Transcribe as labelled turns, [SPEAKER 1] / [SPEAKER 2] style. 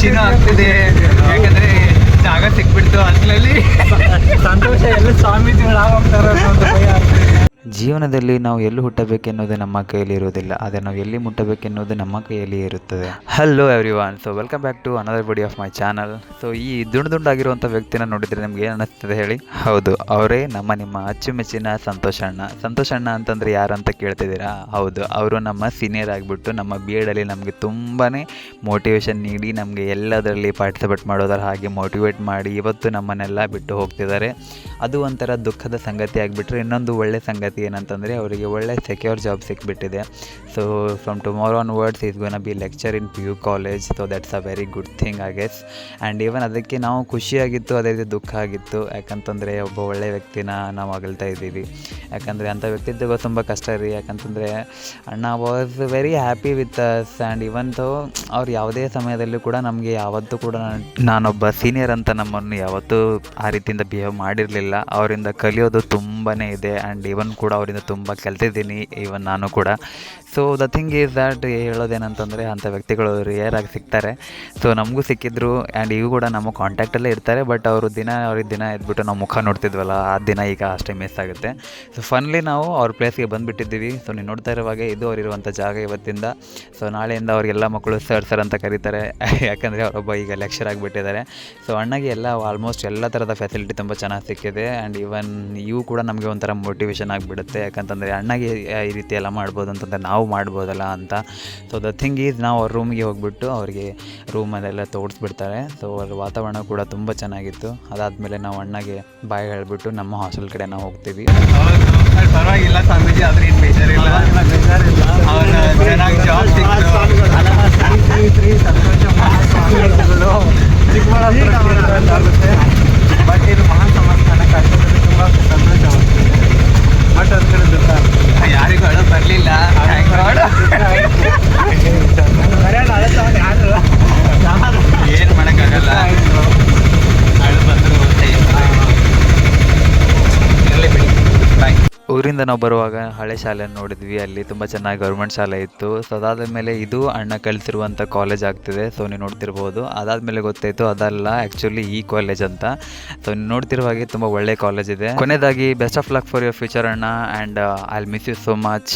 [SPEAKER 1] ಖುಷಿನೂ ಆಗ್ತಿದೆ, ಯಾಕಂದ್ರೆ ಜಾಗ ಸಿಕ್ಬಿಡ್ತು ಅಷ್ಟರಲ್ಲಿ
[SPEAKER 2] ಸಂತೋಷ. ಎಲ್ಲ ಸ್ವಾಮೀಜಿಗಳಾಗ್ತಾರೆ ಅನ್ನೋ ಭಯ ಆಗ್ತಿದೆ.
[SPEAKER 3] ಜೀವನದಲ್ಲಿ ನಾವು ಎಲ್ಲಿ ಹುಟ್ಟಬೇಕೆನ್ನುವುದು ನಮ್ಮ ಕೈಯಲ್ಲಿ ಇರುವುದಿಲ್ಲ, ಆದರೆ ನಾವು ಎಲ್ಲಿ ಮುಟ್ಟಬೇಕೆನ್ನುವುದು ನಮ್ಮ ಕೈಯಲ್ಲಿ ಇರುತ್ತದೆ. Hello everyone, so welcome back to another video of my channel. So ಈ ದುಂಡಾಗಿರುವಂಥ ವ್ಯಕ್ತಿನ ನೋಡಿದರೆ ನಿಮ್ಗೆ ಏನು ಅನ್ನಿಸ್ತದೆ ಹೇಳಿ? ಹೌದು, ಅವರೇ ನಿಮ್ಮ ಅಚ್ಚುಮೆಚ್ಚಿನ ಸಂತೋಷ್ ಅಣ್ಣ. ಸಂತೋಷ್ ಅಣ್ಣ ಅಂತಂದರೆ ಯಾರು ಅಂತ ಕೇಳ್ತಿದ್ದೀರಾ? ಹೌದು, ಅವರು ನಮ್ಮ ಸೀನಿಯರ್ ಆಗಿಬಿಟ್ಟು ನಮ್ಮ ಬಿ ಎಡಲ್ಲಿ ನಮಗೆ ತುಂಬಾ ಮೋಟಿವೇಶನ್ ನೀಡಿ ನಮಗೆ ಎಲ್ಲದರಲ್ಲಿ ಪಾರ್ಟಿಸಿಪೇಟ್ ಮಾಡೋದರ ಹಾಗೆ ಮೋಟಿವೇಟ್ ಮಾಡಿ ಇವತ್ತು ನಮ್ಮನ್ನೆಲ್ಲ ಬಿಟ್ಟು ಹೋಗ್ತಿದ್ದಾರೆ. ಅದು ಒಂಥರ ದುಃಖದ ಸಂಗತಿ ಆಗಿಬಿಟ್ರೆ, ಇನ್ನೊಂದು ಒಳ್ಳೆ ಸಂಗತಿ ಏನಂತಂದರೆ ಅವರಿಗೆ ಒಳ್ಳೆ ಸೆಕ್ಯೂರ್ ಜಾಬ್ ಸಿಕ್ಬಿಟ್ಟಿದೆ. So from tomorrow onwards is gonna be lecture in PU college. So that's a very good thing I guess. And even ಅದಕ್ಕೆ ನಾವು ಖುಷಿಯಾಗಿತ್ತು, ಅದೇ ರೀತಿ ದುಃಖ ಆಗಿತ್ತು. ಯಾಕಂತಂದರೆ ಒಬ್ಬ ಒಳ್ಳೆಯ ವ್ಯಕ್ತಿನ ನಾವು ಅಗಲ್ತಾ ಇದ್ದೀವಿ. ಯಾಕಂದರೆ ಅಂಥ ವ್ಯಕ್ತಿತ್ವ ತುಂಬ ಕಷ್ಟ ರೀ. ಯಾಕಂತಂದರೆ ಅಣ್ಣ was very happy with us. And even ತೋ ಅವ್ರು ಯಾವುದೇ ಸಮಯದಲ್ಲೂ ಕೂಡ ನಮಗೆ ಯಾವತ್ತೂ ಕೂಡ ನಾನೊಬ್ಬ ಸೀನಿಯರ್ ಅಂತ ನಮ್ಮನ್ನು ಯಾವತ್ತೂ ಆ ರೀತಿಯಿಂದ ಬಿಹೇವ್ ಮಾಡಿರಲಿಲ್ಲ. ಅವರಿಂದ ಕಲಿಯೋದು ತುಂಬಾ ಇದೆ. ಆ್ಯಂಡ್ ಇವನ್ ಕೂಡ ಅವರಿಂದ ತುಂಬ ಕಲ್ತಿದ್ದೀನಿ ಇವನ್ ನಾನು ಕೂಡ. So the thing is that ಹೇಳೋದೇನಂತಂದರೆ ಅಂಥ ವ್ಯಕ್ತಿಗಳು ರೇರ್ ಆಗಿ ಸಿಗ್ತಾರೆ. ಸೊ ನಮಗೂ ಸಿಕ್ಕಿದ್ರು. ಆ್ಯಂಡ್ ಇವು ಕೂಡ ನಮ್ಮ ಕಾಂಟ್ಯಾಕ್ಟಲ್ಲೇ ಇರ್ತಾರೆ. ಬಟ್ ಅವ್ರಿಗೆ ದಿನ ಎದ್ಬಿಟ್ಟು ನಾವು ಮುಖ ನೋಡ್ತಿದ್ವಲ್ಲ, ಆ ದಿನ ಈಗ ಅಷ್ಟೇ ಮಿಸ್ ಆಗುತ್ತೆ. ಸೊ ಫನ್ಲಿ ನಾವು ಅವ್ರ ಪ್ಲೇಸ್ಗೆ ಬಂದುಬಿಟ್ಟಿದ್ದೀವಿ. ಸೊ ನೀವು ನೋಡ್ತಾ ಇರುವಾಗ ಇದು ಅವರಿರುವಂಥ ಜಾಗ ಇವತ್ತಿಂದ. ಸೊ ನಾಳೆಯಿಂದ ಅವ್ರಿಗೆಲ್ಲ ಮಕ್ಕಳು ಸರ್ ಅಂತ ಕರೀತಾರೆ. ಯಾಕಂದರೆ ಅವರೊಬ್ಬ ಈಗ ಲೆಕ್ಚರ್ ಆಗಿಬಿಟ್ಟಿದ್ದಾರೆ. ಸೊ ಅಣ್ಣಗೆ ಆಲ್ಮೋಸ್ಟ್ ಎಲ್ಲ ಥರದ ಫೆಸಿಲಿಟಿ ತುಂಬ ಚೆನ್ನಾಗಿ ಸಿಕ್ಕಿದೆ. ಆ್ಯಂಡ್ ಇವನ್ ಇವು ಕೂಡ ನಮಗೆ ಒಂಥರ ಮೋಟಿವೇಶನ್ ಆಗಿಬಿಡುತ್ತೆ. ಯಾಕಂತಂದರೆ ಅಣ್ಣಗೆ ಈ ರೀತಿ ಎಲ್ಲ ಮಾಡ್ಬೋದು ಅಂತಂದರೆ ನಾವು ಮಾಡ್ಬೋದಲ್ಲ ಅಂತ. ಸೊ ದ ಥಿಂಗ್ ಈಸ್ ನಾವು ಅವ್ರ ರೂಮಿಗೆ ಹೋಗ್ಬಿಟ್ಟು ಅವರಿಗೆ ರೂಮಲ್ಲೆಲ್ಲ ತೋರಿಸ್ಬಿಡ್ತಾರೆ. ಸೊ ಅವ್ರ ವಾತಾವರಣ ಕೂಡ ತುಂಬ ಚೆನ್ನಾಗಿತ್ತು. ಅದಾದಮೇಲೆ ನಾವು ಅಣ್ಣಗೆ ಬಾಯ್ ಹೇಳಿಬಿಟ್ಟು ನಮ್ಮ ಹಾಸ್ಟೆಲ್ ಕಡೆ ನಾವು ಹೋಗ್ತೀವಿ.
[SPEAKER 1] ಪರವಾಗಿಲ್ಲ ಸ್ವಾಮೀಜಿ, ಆದ್ರೆ ಏನು ಬೇಜಾರಿಲ್ಲ. ಅವನು ಚೆನ್ನಾಗಿ ಜಾಬ್ ಸಿಕ್ತು.
[SPEAKER 2] ಸಂತೋಷ ಚಿಕ್ಕಬಳ್ಳಾಪುರ ಬಟ್ ಇದು ಮಹಾನ್ ಸಂಸ್ಥಾನಕ್ಕೆ ಆಗ್ತದೆ. ತುಂಬ ಸಂತೋಷವಾಗ್ತದೆ. ಬಟ್ ಅದು ಕಡೆ ದುಃಖ
[SPEAKER 1] ಯಾರಿಗೂ ಅಳು ಬರಲಿಲ್ಲ. ಏನು ಮಾಡೋಕ್ಕಾಗಲ್ಲ, ಅಳು ಬಂದರೂ ಇರಲಿ ಬಿಡಿ. ಬಾಯ್.
[SPEAKER 3] ಊರಿಂದ ನಾವು ಬರುವಾಗ ಹಳೆ ಶಾಲೆಯನ್ನು ನೋಡಿದ್ವಿ. ಅಲ್ಲಿ ತುಂಬ ಚೆನ್ನಾಗಿ ಗೌರ್ಮೆಂಟ್ ಶಾಲೆ ಇತ್ತು. ಸೊ ಅದಾದ ಮೇಲೆ ಇದು ಅಣ್ಣ ಕಲಿಸಿರುವಂಥ ಕಾಲೇಜ್ ಆಗ್ತಿದೆ. ಸೊ ನೀವು ನೋಡ್ತಿರ್ಬೋದು. ಅದಾದಮೇಲೆ ಗೊತ್ತಾಯಿತು ಅದಲ್ಲ ಆ್ಯಕ್ಚುಲಿ ಈ ಕಾಲೇಜ್ ಅಂತ. ಸೊ ನೀವು ನೋಡ್ತಿರುವಾಗೆ ತುಂಬ ಒಳ್ಳೆ ಕಾಲೇಜ್ ಇದೆ. ಕೊನೆಯದಾಗಿ best of luck for your future ಅಣ್ಣ. And I will miss you so much.